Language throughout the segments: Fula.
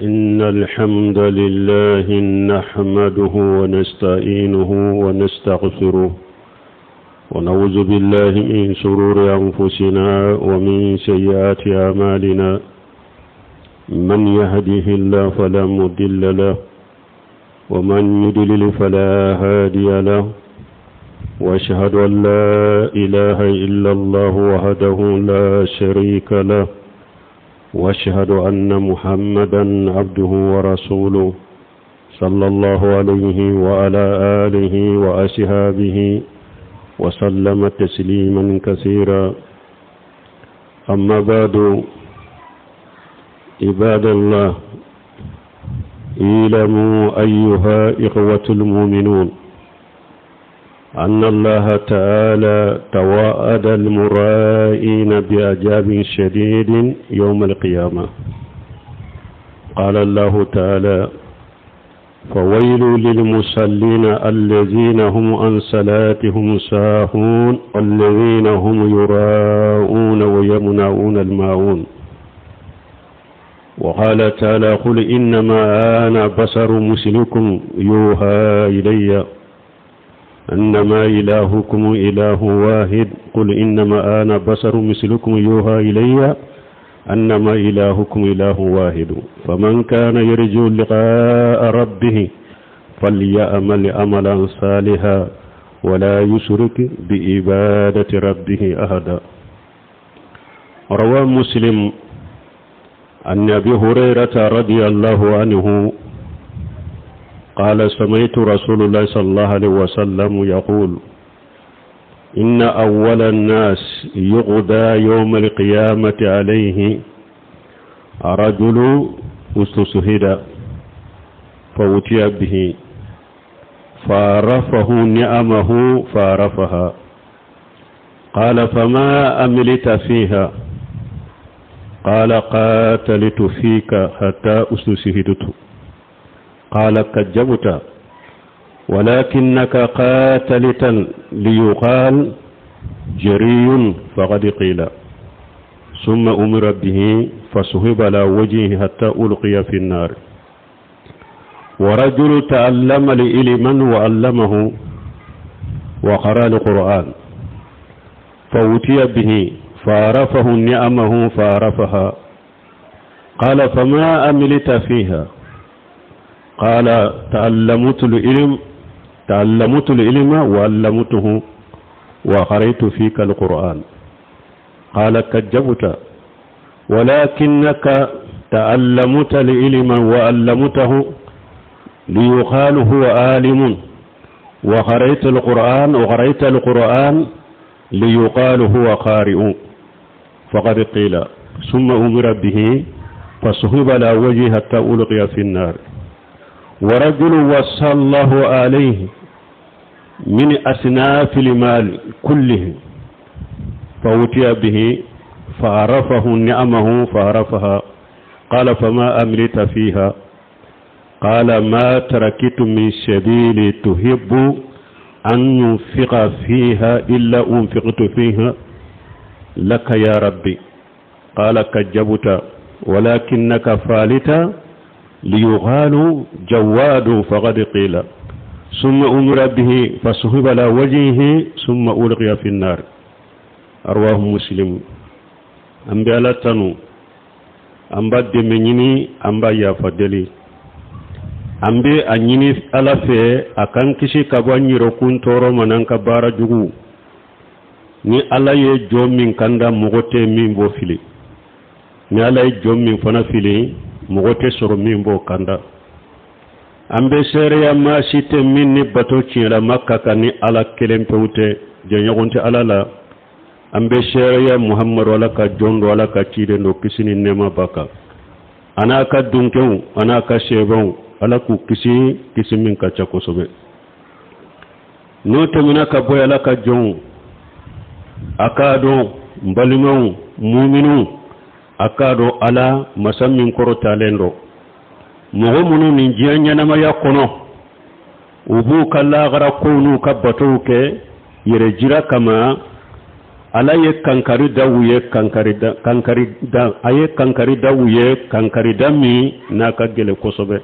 إن الحمد لله نحمده ونستعينه ونستغفره ونعوذ بالله من شرور أنفسنا ومن سيئات أعمالنا. من يهده الله فلا مضل له ومن يضلل فلا هادي له، وأشهد أن لا إله إلا الله وحده لا شريك له، وأشهد أن محمدا عبده ورسوله صلى الله عليه وعلى آله وأصحابه وسلم تسليما كثيرا. أما بعد، عباد الله، اعلموا أيها إخوة المؤمنون أن الله تعالى توعد المرائين بعذاب شديد يوم القيامة. قال الله تعالى: فويل للمصلين الذين هم عن صلاتهم ساهون والذين هم يراءون ويمنعون الماعون. وقال تعالى: قل إنما أنا بشر مثلكم يوحى إلي أنما إلهكم إله واحد. قل إنما أنا بشر مثلكم يوحى إلي أنما إلهكم إله واحد. فمن كان يرجو لقاء ربه فليعمل عملا صالحا ولا يشرك بعبادة ربه أحدا. روى مسلم عن أبي هريرة رضي الله عنه قال: سمعت رسول الله صلى الله عليه وسلم يقول: إن أول الناس يغدى يوم القيامة عليه رجل استشهد فأتي به فعرفه نعمه فعرفها. قال: فما عملت فيها؟ قال: قاتلت فيك حتى استشهدت. قال: كذبت، ولكنك قاتلت ليقال جري فقد قيل. ثم أمر به فسحب على وجهه حتى ألقي في النار. ورجل تعلم العلم وعلمه وقرأ القرآن فأتي به فعرفه نعمه فعرفها. قال: فما عملت فيها؟ قال: تعلمت العلم وعلمته وقرأت فيك القرآن. قال: كذبت، ولكنك تعلمت العلم وعلمته ليقال هو عالم، وقرأت القرآن ليقال هو قارئ فقد قيل. ثم أمر به فسحب على وجهه حتى ألقي في النار. ورجل وصى الله عليه من أصناف المال كله فأتي به فعرفه نعمه فعرفها. قال: فما عملت فيها؟ قال: ما تركت من سبيل تحب أن ينفق فيها إلا أنفقت فيها لك يا ربي. قال: كذبت، ولكنك فعلت ليقال جواد فقد قيل. ثم أمر به فسحب على وجهه ثم ألقي في النار. رواه مسلم. أمبي على تنو أمبا دمنيني أمبا يافدلي أمبي أنيني على في أكان كشي كباني ركون تورو منانك بارا جغو ni ala ye jom min kanda mogote min bo fili, ni ala ye jom min fana fili mogote soro min bo kanda. Ambe sere ya ma site min ni bato tiela makka kan ni ala kelen pewte janyagonte ala la. Ambe sere ya muhammad wala ka jondo wala ka tide no kisini nema baka anaka dunkew anaka shebon ala ku kisi min ka chakosobe no temina ka boy ala ka jon akado mbalimon mu'minu akado ala masammin koro talendo mogo munu nin jianya nama yakono ubu kala gara konu kabato ke yere jira kama ala ye kankari dawuye kankari dawuye kankari dami na ka gele kosobe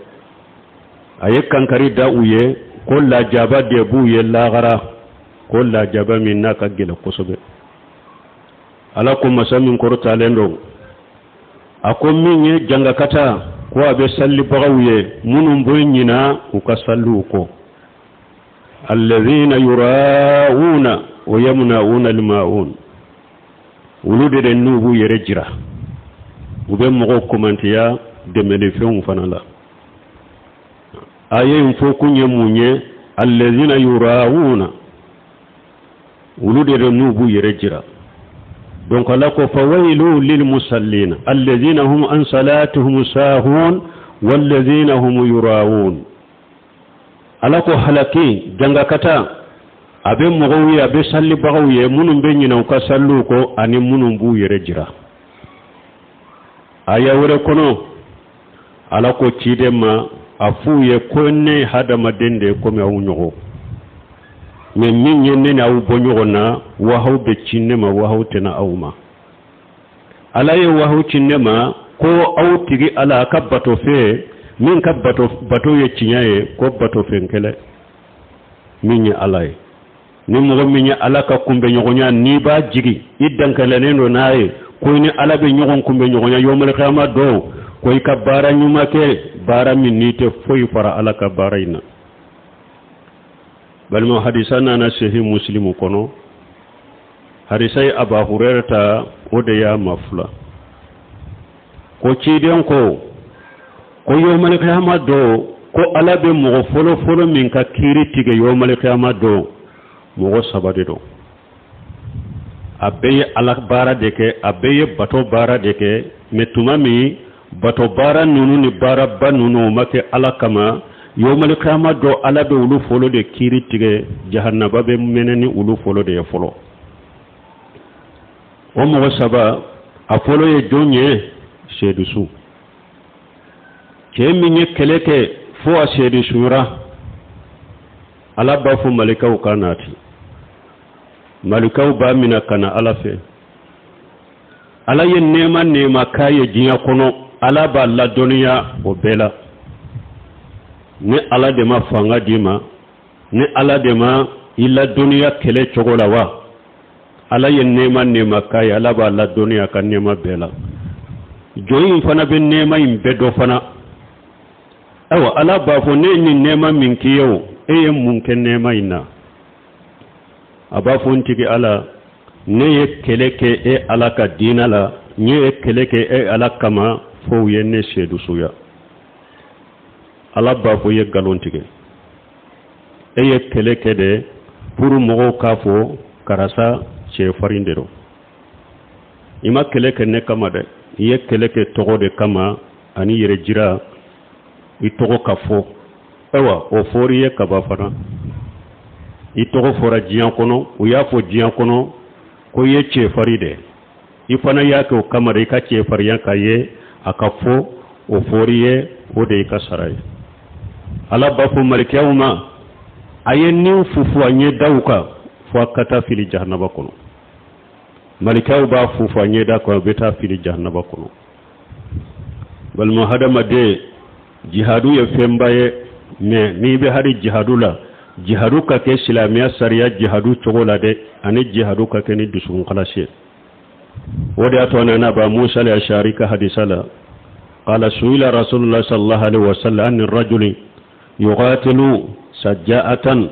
aye kankari dawuye ko la jaba de buye lagara ko la jaba min na ka gele kosobe ala ko masamin korta lendo ako minye janga kata ko abe salli bagawye munum boy nyina ko ka sallu ko alladhina yurauna wa yamnauna almaun wulude den nubu yere jira ube mogo komantiya demele feun fanala ayen fo kunye munye alladhina yurauna wulude den nubu yere jira donc alako fawailu lil musallin alladhina hum an salatuhum sahun walladhina hum yuraun alako halaki janga kata abe mogowi abe salli bagawiye munum be nyina ka sallu ko ani munum bu yere jira aya wore kono alako cidema afuye konne hadama dende ko me awunyogo me min yenne na awu bonyogo na wa hawbe cinnema wa hawtena awma alaye wa haw cinnema ko awtigi ala kabbato fe min kabbato ye cinyaye ko bato fenkele min alaye ni mo minya alaka kumbe nyogonya ni ba jigi iddan kala nendo naye ko ni alabe nyogon kumbe nyogonya yomal qiyama do ko ka bara nyuma ke bara minite foy fara alaka baraina bal mo hadisana na sahih muslim kono hadisai aba hurairata ode ya mafla ko ciden ko yomal qiyama do ko alabe mo folo min ka kiri tige yomal qiyama do mogo sabade do abeye alak bara deke abeye bato bara deke metuma mi bato bara nunu ni bara banunu make alakama yomal qiyama do alabe ulu folo de kiri tige jahannaba be meneni ulu folo de folo o mogo saba afolo ye jonye sedusu keminye keleke fo a sedusura ala ba fu malikaw kanati malikaw ba mina kana ala fe ala ye nema kaye jinya kono ala ba la duniya o bela ni ala de ma fanga dima ni ala de ma ila duniya kele chogola wa ala ye nema kaye ala ba la duniya kan nema bela joyin fana be nema imbe do fana awa ala ba fo ne ni nema min kiyo eye munke nema ina aba fontigi ala ne ye keleke e ala ka dina la ne ye keleke e ala kama fo ye ne sedu suya ala ba fo ye galontige e ye keleke de pour mogo ka fo karasa che farindero ima keleke ne kama de ye keleke togo de kama ani yere jira i togo ka fo ewa o fori ye kaba fana i togo fora jiyan kono o y'a fo jiyan kono ko ye che faride i fana y'a ke o kama de i ka che fariyan ka ye a ka fo o fori ye o de i ka sara ye ala ba fo malikiyaw ma a ye nin fufu a ɲɛ daw kan fo a ka taa fili jahannaba kono malikiyaw b'a fufu a ɲɛ da kan o bɛ taa fili jahannaba kono balima hadamaden jihadu ye fɛnba ye mais n'i bɛ hali jihadu la jihadu ka kɛ silamɛya sariya jihadu cogo la dɛ ani jihadu ka kɛ ni dusukun kalasi o de y'a to nana ba Musa al-Ashari ka hadisa la qala su'ila rasulullah sallallahu alaihi wasallam an rajuli yuqatilu sajja'atan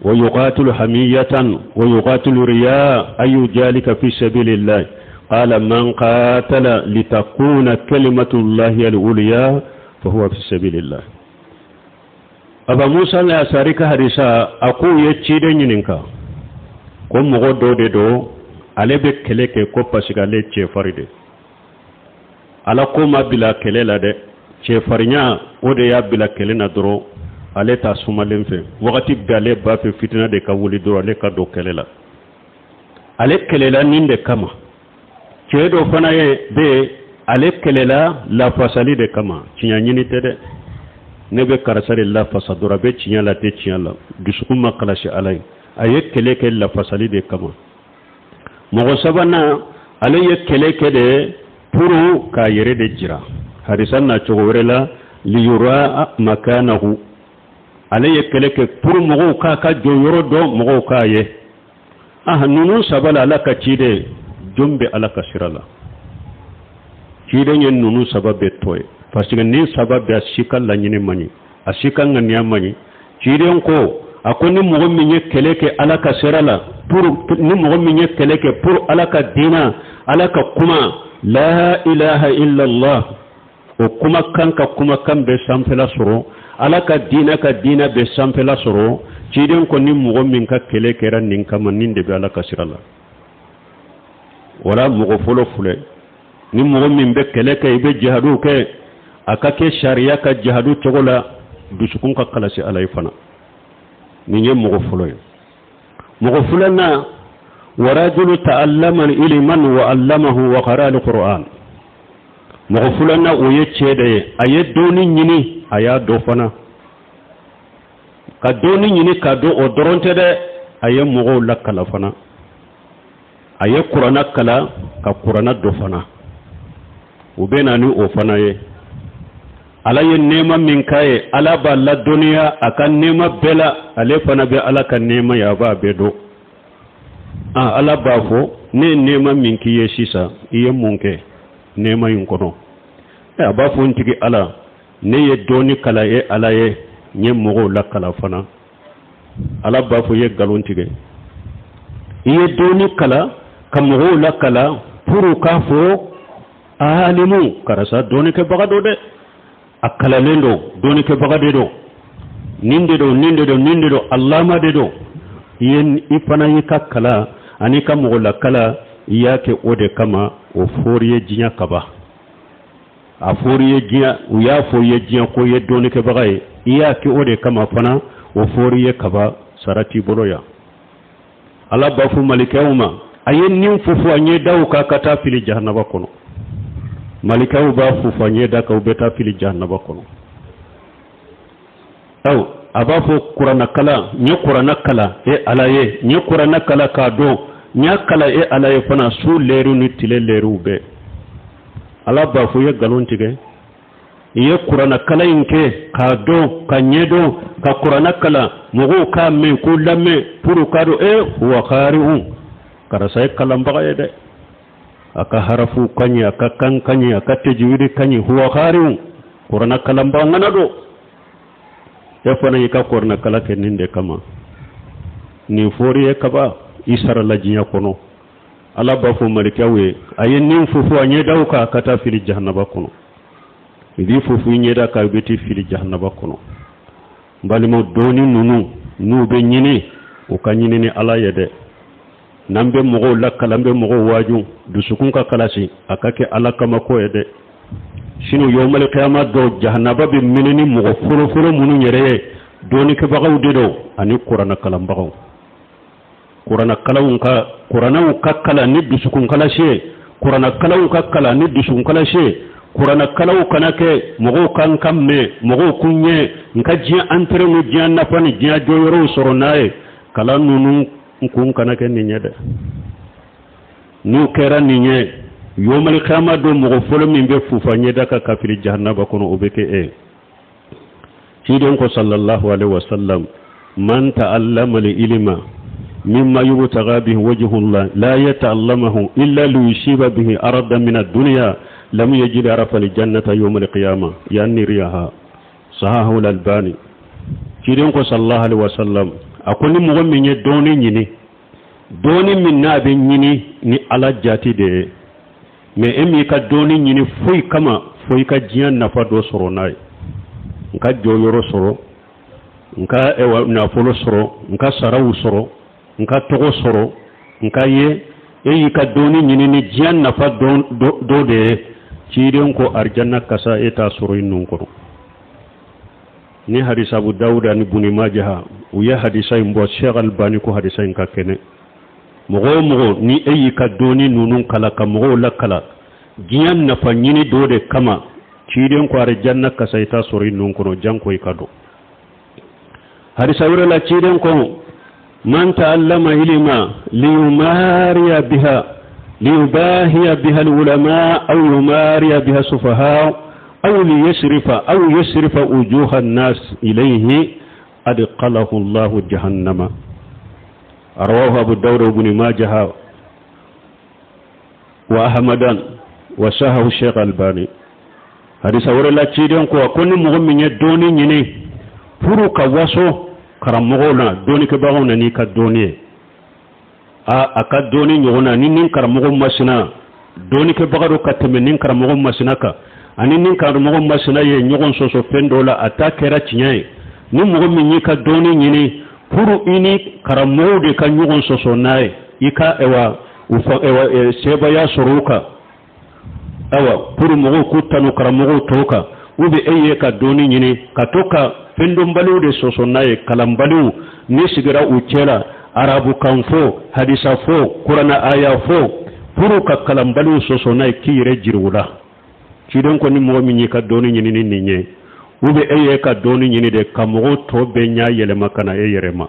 wa yuqatilu hamiyatan wa yuqatilu riya ayu jalika fi sabilillah qala man qatala litakuna kalimatullahi al-ulya fa huwa fi sabilillah aba Musa al-Ashari ka hadisa aku ye cide nyininka ko mogo do de do ale be kele ke ko pasiga le che faride ala ko ma bila kele la de che farinya o de ya bila kele na doro ale ta sumalen fe wakati bale ba fe fitina de ka wuli doro ale ka do kele la ale kele la ninde kama che do fana ye be ale kele la fasali de kama cinya nyini tede ne be karasare la fasadura be cinya la te cinya la dusukuma kalashi alai aye kele ke la fasali de kama mogo sabana alaye kele kede puru ka yere de jira hadisan na chogorela li yura makanahu alaye kele ke puru mogo ka joyoro do mogo ka ye nunu sabala alaka chide jombe alaka sirala chide nyen nunu sababe toy parce que ni sababe ashika la nyine mani ashika ngania mani chide ko akoni mogo minye kele ke alaka sirala pour ni mogo minye kele ke pour alaka dina alaka kuma la ilaha illa allah o kuma kan be sampela soro alaka dina ka dina be sampela soro ciden ko ni mogo min ka kele kera nin kama nin de be alaka sirala wala mogo folo fule ni mogo min be kele ke be jihadu ke aka ke sharia ka jihadu togola dusukun ka kalasi alay fana ni nye mogo folo mogo fulana ورجل تعلم العلم وعلمه وقرأ القرآن مغفلنا ويتشهد أيدوني نيني أيا دوفنا كدوني نيني كدو أدرون تده أيا مغو لك لفنا أيا قرآن كلا كقرآن دوفنا وبيناني أوفنا على النعمة منك على بالله الدنيا أكن نعمة بلا على فنا بألا كنعمة يابا بدو ala bafo ne nema min kiye sisa iye munke nema yunkono abafo ntigi ala ne ye doni kala ye ala ye nye mogo la kala fana ala bafo ye galon tige iye doni kala ka mogo la kala puru ka fo alimu karasa doni ke bagado de akala lendo doni ke bagade do ninde do allama de do yen ifana yikakala ani ka mogo la kala yake ode kama o foriye jinya kaba a foriye jinya u ya foriye jinya ko ye doni ke bagaye yake ode kama fana o foriye kaba sarati boloya ala bafu malikawma ayen nim fufu anye daw ka kata fili jahannaba kono malikaw ba fufu anye da ka ubeta fili jahannaba kono aw abafo kurana kala nye kurana kala alaye nye kurana kala kado nya kala alaye fana su leru ni tile leru be ala bafo ye galon tige ye kurana kala inke kado kanyedo ka kurana kala mugo ka men ko lamme puru kado huwa khari'un karasa kala mbaga de aka harafu kanya aka kankanya aka tajwidi kanya huwa khari'un kurana kala mbaga nganado fana yika korna kala ke ninde kama ni fori kaba isara la jinya kono ala bafo malikawe ayen nim fufu anye dawka kata fili jahannaba kono idi fufu nyeda ka beti fili jahannaba kono balimo doni nunu nube nyini o kanyini ni ala yede nambe mogo lakala mbe mogo waju dusukun ka kalasi akake ala kama ko yede sino yawmal qiyamah do jahannaba bi minini mogo furo munu nyere doni ke bagaw dedo ani qur'ana kalam bagaw qur'ana kalawun ka qur'ana ka kala ni dusukun kala she qur'ana kalawun ka kala ni dusukun kala she qur'ana kalaw kanake mogo kan kamme mogo kunye nka jiya antre no jiya nafani jiya joyoro soronae kala nunu kun kanake ni nyede nu kera ni nye yawmal qiyamah do mogo folo min be fufanye daka kafiri jahannaba kono obeke sidon ko sallallahu alaihi wasallam man ta'allama al-ilma mimma yubtagha bihi wajhullah la yata'allamahu illa liyushiba bihi aradan min ad-dunya lam yajid arafa al-jannata yawm al-qiyamah yani riyaha sahahu al-albani sidon ko sallallahu alaihi wasallam akoni mo min ye doni min na be nyini ni ala jati de mais emi ka doni nyini foy kama foy ka jiyan nafa do soro nay nka joyoro soro nka ewa na folo soro nka sarawu soro nka togo soro nka ye eyi ka doni nyini ni jiyan nafa do de ciiden ko arjanna kasa eta soro innun ko ni hadisa Abu Dawud ni Ibn Majah u ya hadisa imbo Sheikh Albani ko hadisa in ka kene mogo ni eyi ka doni nunun kala ka mogo la kala jiyan nafa nyini do de kama ciiden ko arjanna kasa eta soro innun ko janko ikado hadisa wala ciiden ko من تعلم علما ليماري بها ليباهي بها العلماء أو يماري بها السفهاء أو يصرف وجوه الناس إليه أدخله الله جهنم. رواه أبو داود وابن ماجه وأحمد وصححه الشيخ الألباني. حديث ورلا تشيدون كون مؤمن يدوني ني فرو كواسو كرمغونا دوني كباغونا ني كدوني akadoni nyona nin karamogo masina doni ke bagaro kateme nin karamogo masina ka ani nin karamogo masina ye nyogon soso fendola atakera tinyai ni mogo minyi ka doni nyini puru ini karamogo de ka nyogon soso nae ika ewa seba ya soruka ewa puru mogo kutanu karamogo toka ube eye ka doni nyini katoka fendombalu de soso nae kalambalu ni sigira uchela arabu kanfo hadisa fo qur'ana aya fo puru ka kalambalu soso nay kire jirwula cidon ko ni mo mi ka doni nyini ni nye ube eye ka doni nyini de kamogo to be nya yele makana e yerema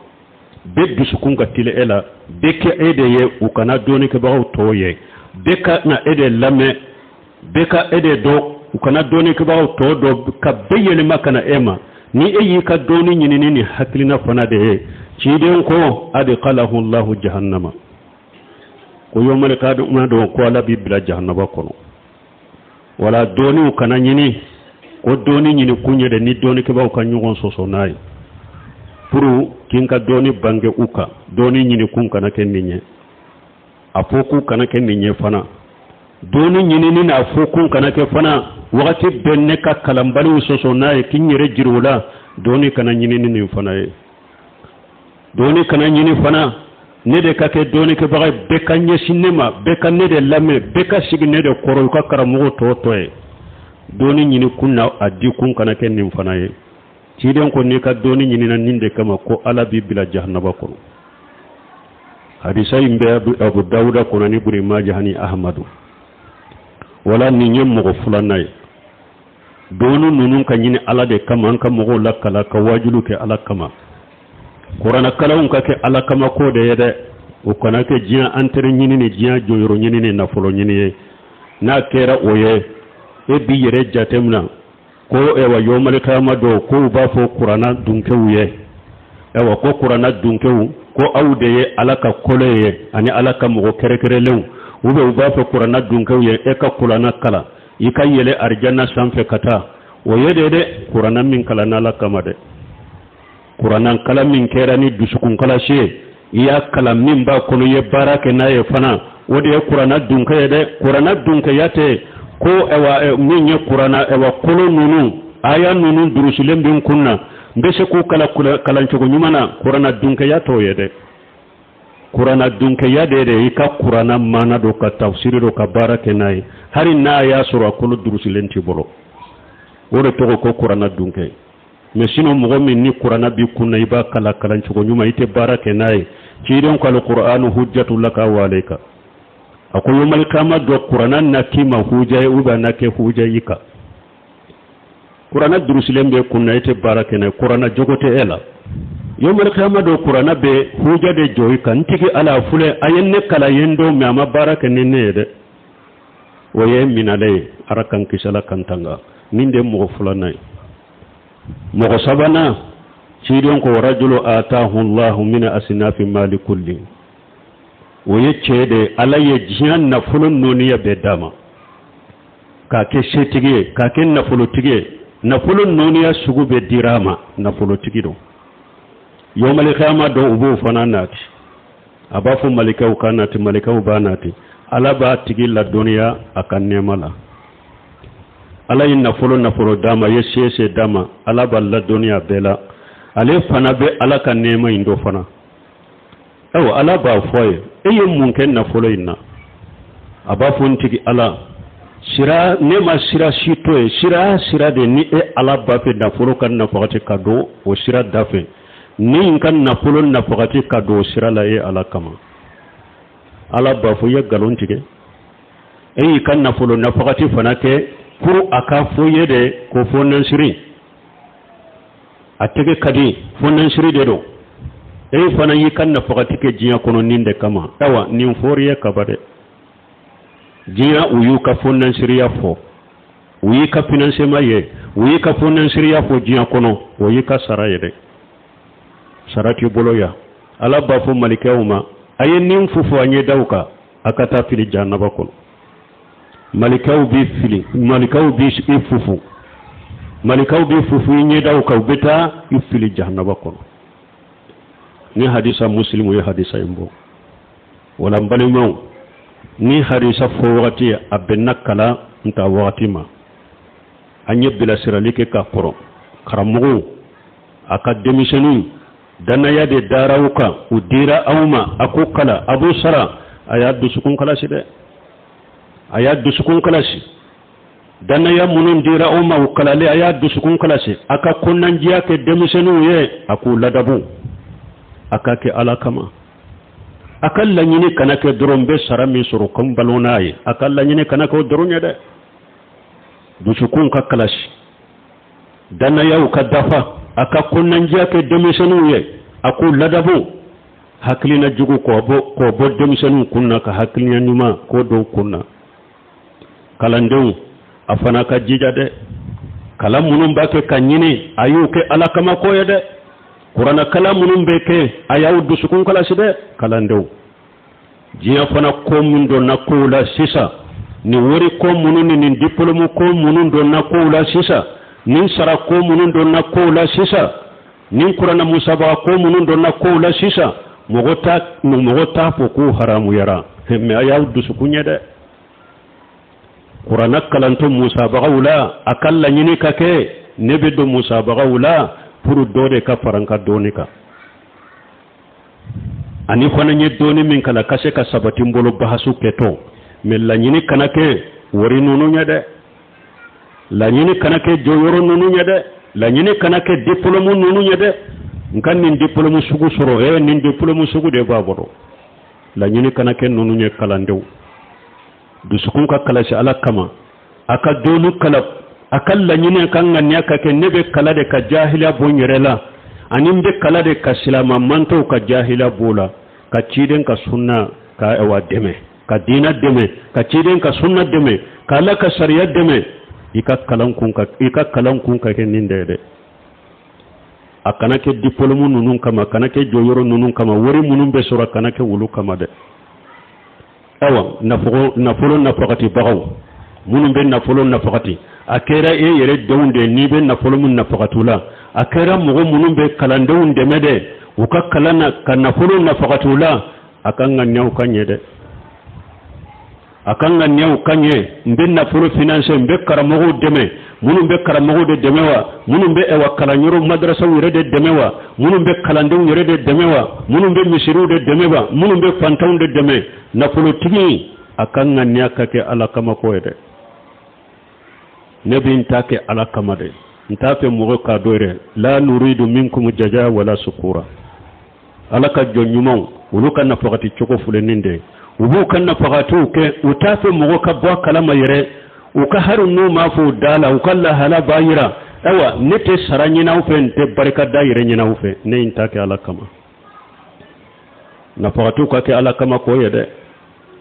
be dusukun ka tile ela be ke ede ye ukana doni ke bawo to ye be ka na ede lame be ka ede do ukana doni ke bawo to do ka be yele makana ema ni eye ka doni nyini ni haklina fana de ciden ko adqalahu Allah jahannama ko yomal kadu ma do ko la bibla jahannama kono wala doni kana nyini ko doni nyini kunye de ni doni ke ba ko nyugon soso nay puru kinka doni bange uka doni nyini kun kana kenninye afoku kana kenninye fana doni nyini ni na afoku kana ke fana wakati benne ka kalambali soso nay kinyere jirula doni kana nyini ni fana doni kana nyini fana ne de kake doni ke baga bekanye sinema bekanne de lame beka signe de koro ka karamugo totoe doni nyini kunna addi kun kana ken nim fana ye ciden ko ne ka doni nyini nan ninde kama ko ala bi bila jahannaba ko hadisa imbe Abu Dawud ko nani buri majahani Ahmadu wala ni nyem mo fulanay donu nunun ka nyini ala de kama an ka mo lakala ka wajulu ke ala kama Qur'ana kalawun kake ala kama ko de yede o kana ke jiya antere nyini ni jiya joyoro nyini ni na folo nyini ye na kera oye e bi yere jatemna ko e wa yomal kama do ko ba fo Qur'ana dunke wuye e wa ko Qur'ana dunke wu ko awde ye ala ka koleye ani ala ka mo kere kere lew ube ba fo Qur'ana dunke wuye e ka Qur'ana kala ika yele arjanna sanfe kata o yede de Qur'ana min kala na la kama de Qur'anan kala min kera ni dusukun kala she iya kala min ba kono ye barake na ye fana wodi e Qur'ana dunka ye de Qur'ana dunka yate ko ewa min ye Qur'ana ewa kolo nunu aya nunu durusulem bin kunna mbese ko kala ncogo nyumana Qur'ana dunka yato ye de Qur'ana dunka ya de ika Qur'ana mana do ka tafsir do ka barake nay hari na ya sura kolo durusulem ti bolo wore to ko Qur'ana dunka mais sinon mogo min ni Qur'ana bi kunna iba kala ncogo nyuma ite barake nay ciidon ko al-Qur'anu hujjatu laka wa alayka ako yomal kama do Qur'ana nakima hujja uba nake hujja yika Qur'ana durusilem be kunna ite barake nay Qur'ana jogote ela yomal kama do Qur'ana be hujja de joyi kan tigi ala fule ayenne kala yendo me ama barake nene de waye minale arakan kisala kantanga minde mo fulanay mogo sabana ciidon ko rajulu ataahu Allahu min asnafi mali kulli woye cede ala ye jiyan na fulun noniya be dama ka ke setige ka ke na fulu tige na fulun noniya sugu be dirama na fulu tigido yomal khama do ubu fananati abafu malika kanati malika banati ala ba tigi la duniya akan nemala ala yin nafolo dama yesese dama ala balla duniya bela ale fana be ala ka nema indo fana aw ala ba foye eye mun ken nafolo inna aba fontigi ala sira nema sira shito e sira de ni e ala ba fe nafolo kan nafaqati kado o sira dafe ni kan nafolo nafaqati kado sira la e ala kama ala ba fo ye galon tige e kan nafolo nafaqati fana ke pour aka foye de ko fonan shiri atege kadi fonan shiri de do e fana yikan na fakati ke jinya kono ninde kama awa nin foriye kabade jinya uyu ka fonnan siriya fo uyi ka finance maye uyi ka fonnan siriya fo jinya kono uyi ka saraye de sarati boloya ala ba fo malikawma ayen nin fufu anye dawka akata fili jannaba kono malikaw bi fili malikaw bi fufu malikaw bi fufu nye dawka ubeta ifili jannaba kono ni hadisa muslimu ya hadisa imbo wala mbalimo ni hadisa fo wakati abenna kala nta wakati ma anye bila siralike ka koro karamugo akademishenu dana ya de darawuka udira awma akukala abu sara ayad dusukun kala side ayad dusukun kala si dana ya munun dira awma ukala le ayad dusukun kala si aka kunnan jiya ke demishenu ye akula dabu akake alakama akalla nyini kanake drombe sarami suru kumbalonai akalla nyini kanake dronya de dusukun ka kala si dana ya ukadafa aka kunnan jiya ke demisenu ye aku ladabu haklina jugu ko bo demisenu kunna ka haklina nyuma ko do kunna kalandew afana ka jija de kala munum bake kanyini ayuke alakama ko ye de qur'ana kala munum beke ayaw dusukun kala side kalandew jiya fana ko mun do nakula sisa ni wori ko munun ni diplôme ko munun do nakula sisa nin sara ko munun do nakula sisa nin qur'ana musaba ko munun do nakula sisa mogota fo ko haramu yara me ayaw dusukunya de qur'ana kalanto musaba wala akalla nyini kake nebe do musaba wala pour dode ka faranka donika ani fana nye doni min kala kase ka sabati mbolo bahasu keto me la nyini kanake wori nunu nya de la nyini kanake joyoro nunu nya de la nyini kanake diplôme nunu nya de nkan nin diplôme sugu soro nin diplôme sugu de baboro la nyini kanake nunu nya kalandew dusukun ka kala shi ala kama aka donu kala akalla nyine kan nganya ka ke nebe kala de ka jahila bonyerela anin be kala de ka silama manto ka jahila bola ka ciden ka sunna ka ewa deme ka dina deme ka ciden ka sunna deme ka la ka sharia deme ika kalan kun ka ke ninde de akana ke diplôme nunun kama kana ke joyoro nunun kama wori munun be sura kana ke wulu kama de ewa nafolo nafakati bagaw munun be nafolo nafakati akera yere dawunde ni be nafolo mun nafakatula akera mugo munun be kalandew demede uka kalana ka nafolo nafakatula akanga nyaw kanyede akanga nyaw kanye mbe nafolo finance mbe karamogo deme munun be karamogo de demewa munun be ewa kalanyoro madrasa wure de demewa munun be kalandew yere de demewa munun be misiru de demewa munun be fantaw de deme nafolo tigi akanga nyaka ke alakama koyede nebi ntake ala kamade ntafe mugo ka doire la nuridu minkum jaza wala sukura alaka jonyumo uluka na fakati choko fuleninde ubuka na fakati uke utafe mugo ka bwa kalama yere uka harunu mafu dala ukalla hala bayira ewa nete saranyina ufe nte barika daire nyina ufe ne ntake ala kama na fakati ukake ala kama koyede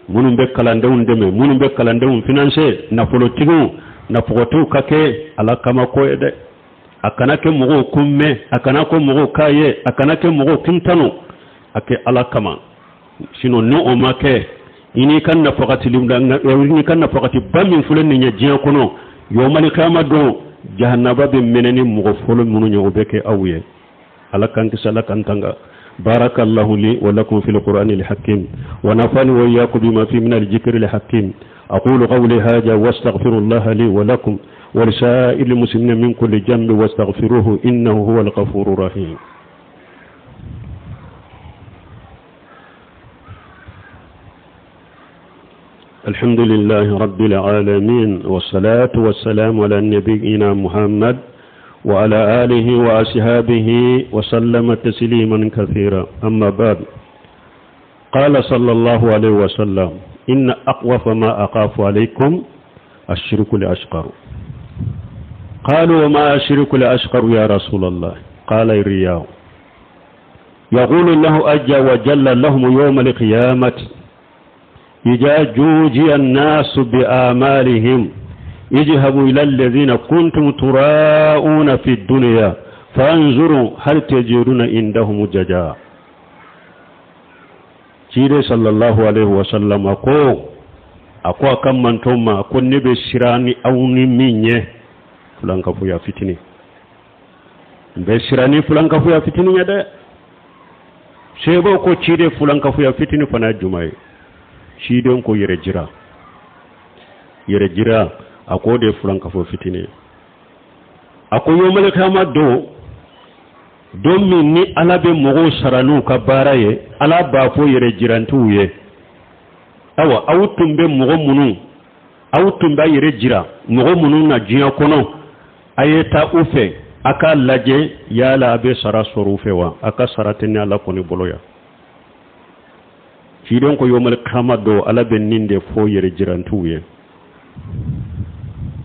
munun be kalandew ndeme munun be kalandew finance na politiku na fogotu kake ala kama koyede akana ke mugo kumme akana ko mugo kaye akana ke mugo kintano ake ala kama sino no o make ini kan na fogati limdanga ini kan na fogati bamin fulen ni nyajiya kono yo mani kama do jahannaba be meneni mugo folo munu nyogo beke awye ala kan kisala kan tanga بارك الله لي ولكم في القرآن الحكيم ونفعني وإياكم بما فيه من الذكر الحكيم أقول قولي هذا واستغفر الله لي ولكم ولسائر المسلمين من كل جنب واستغفروه إنه هو الغفور الرحيم. الحمد لله رب العالمين والصلاة والسلام على نبينا محمد وعلى آله وأصحابه وسلم تسليما كثيرا. أما بعد، قال صلى الله عليه وسلم: إن أخوف ما أخاف عليكم الشرك الأصغر. قالوا: وما الشرك الأصغر يا رسول الله؟ قال: الرياء. يقول الله عز وجل لهم يوم القيامة إذا جوزي الناس بآمالهم اذهبوا إلى الذين كنتم تراءون في الدنيا فانظروا هل تجدون عندهم جزاء. سيدي صلى الله عليه وسلم أكو كم من توما أكو نبي سيراني أو نميني فلان كفو يا فتني بسيراني فلان كفو يا فتني يدا سيبو كو سيدي فلان كفو يا فتني فنا جمعي سيدي كو يرجرا أكو دي فلان كفو فتني أكو يوم القيامة don min ni ala be mogo saranu ka baara ye ala b'a fɔ yɛrɛ jirantiw ye awa aw tun bɛ mɔgɔ minnu aw tun b'a yɛrɛ jira mɔgɔ minnu na diɲɛ kɔnɔ a ye taa u fɛ a ka lajɛ yala a bɛ sara sɔrɔ u fɛ wa a ka sara tɛ ni ala kɔni bolo ya ciden ko yomal kama do ala bɛ nin de fɔ yɛrɛ jirantiw ye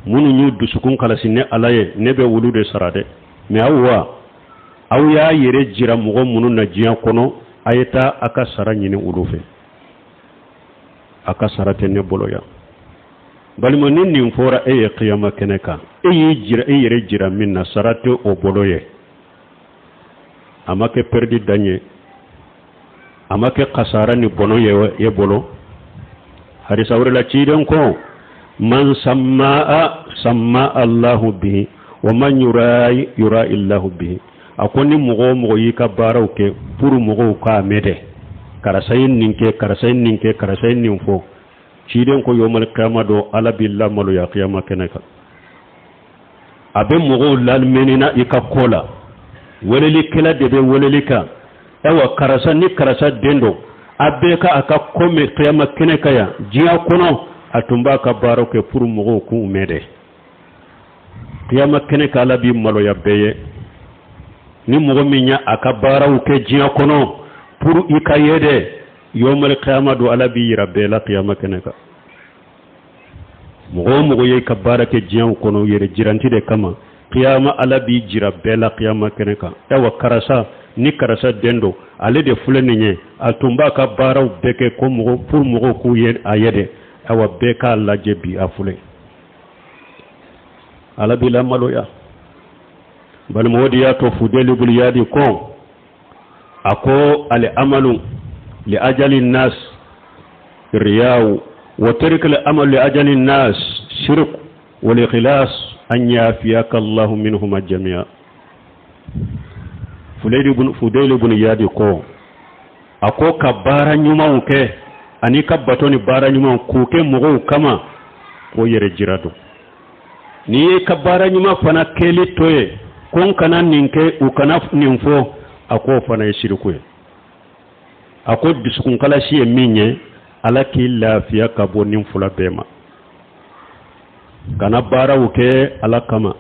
minnu y'u dusukun kalasi ne ala ye ne bɛ wulu de sara dɛ mais aw wa aw y'a yɛrɛ jira mɔgɔ minnu na diɲɛ kɔnɔ a ye taa a ka sara ɲini olu fɛ a ka sara tɛ ne bolo yan balima ni nin fɔra e ye qiyama kɛnɛ kan e yɛrɛ jira min na sara tɛ o bolo ye a ma kɛ perdi dan ye a ma kɛ kasara ni bɔnɔ ye bolo hadisa wɛrɛ la ciden ko man samma Allahu bihi wa man yura'i Allahu bihi a ko ni mɔgɔ y'i ka baaraw kɛ pour mɔgɔw k'a mɛn dɛ karisa ye nin kɛ karisa ye nin kɛ karisa ye nin fɔ ciden ko yomal kiyama do ala b'i lamaloya kiyama kɛnɛ kan a bɛ mɔgɔw lamɛnina i ka ko la welelikɛla de bɛ weleli kan ɛwa karisa ni karisa den do a bɛɛ ka a ka ko mɛn kiyama kɛnɛ kan yan diɲɛ kɔnɔ a tun b'a ka baaraw kɛ pour mɔgɔw k'u mɛn dɛ kiyama kɛnɛ kan ala b'i maloya bɛɛ ye ni mɔgɔ min y'a a ka baaraw kɛ diɲɛ kɔnɔ pour i ka ye dɛ yomal qiyama do ala b'i yira bɛɛ la qiyama kɛnɛ kan mɔgɔ ye ka baara kɛ diɲɛ kɔnɔ yɛrɛ jiranti de kama qiyama ala b'i jira bɛɛ la qiyama kɛnɛ kan ɛwa karasa ni karasa den do ale de filɛ nin ye a tun b'a ka baaraw bɛɛ kɛ ko pour mɔgɔw k'u ye a ye dɛ ɛwa bɛɛ k'a lajɛ bi a filɛ ala b'i lamaloya balima o de y'a to Fudayl ibn Iyad ko a ko al amalu li ajali nas riya'u wa tarika al amalu li ajali nas shirk wal ikhlas an yafiyaka Allah minhum jami'a Fudayl ibn Iyad ko a ko ka baara ɲumanw kɛ ani ka bato ni baara ɲuman k'u kɛ mɔgɔw kama ko yɛrɛ jira do ni ye ka baara ɲuman fana kɛli to ye kon kana nin kɛ u kana nin fɔ a ko fana ye shirku ye a ko dusukun kalasi ye min ye ala k'i lafiya ka bɔ nin fula bɛɛ ma kana baaraw kɛ ala kama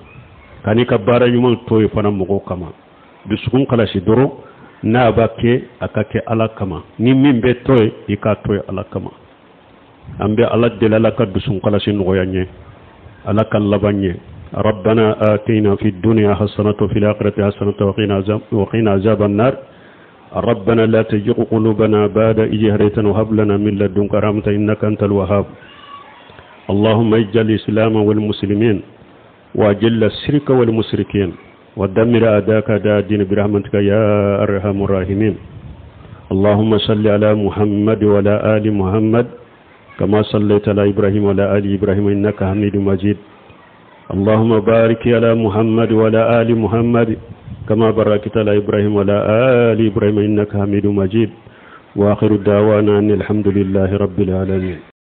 kani ka baara ɲuman to ye fana mɔgɔw kama dusukun kalasi dɔrɔn n'a b'a kɛ a ka kɛ ala kama ni min bɛ to ye i k'a to ye ala kama an bɛ ala deli ala ka dusukun kalasi nɔgɔya ɲɛ ala ka laban ɲɛ ربنا آتنا في الدنيا حسنة وفي الآخرة حسنة وقنا عذاب النار ربنا لا تزغ قلوبنا بعد إذ هديتنا وهب لنا من لدنك رحمة إنك أنت الوهاب اللهم اجعل الإسلام والمسلمين وأجل الشرك والمشركين ودمر أعداءك أعداء الدين برحمتك يا أرحم الراحمين اللهم صل على محمد وعلى آل محمد كما صليت على إبراهيم وعلى آل إبراهيم إنك حميد مجيد اللهم بارك على محمد وعلى آل محمد كما باركت على إبراهيم وعلى آل إبراهيم إنك حميد مجيد وآخر دعوانا أن الحمد لله رب العالمين.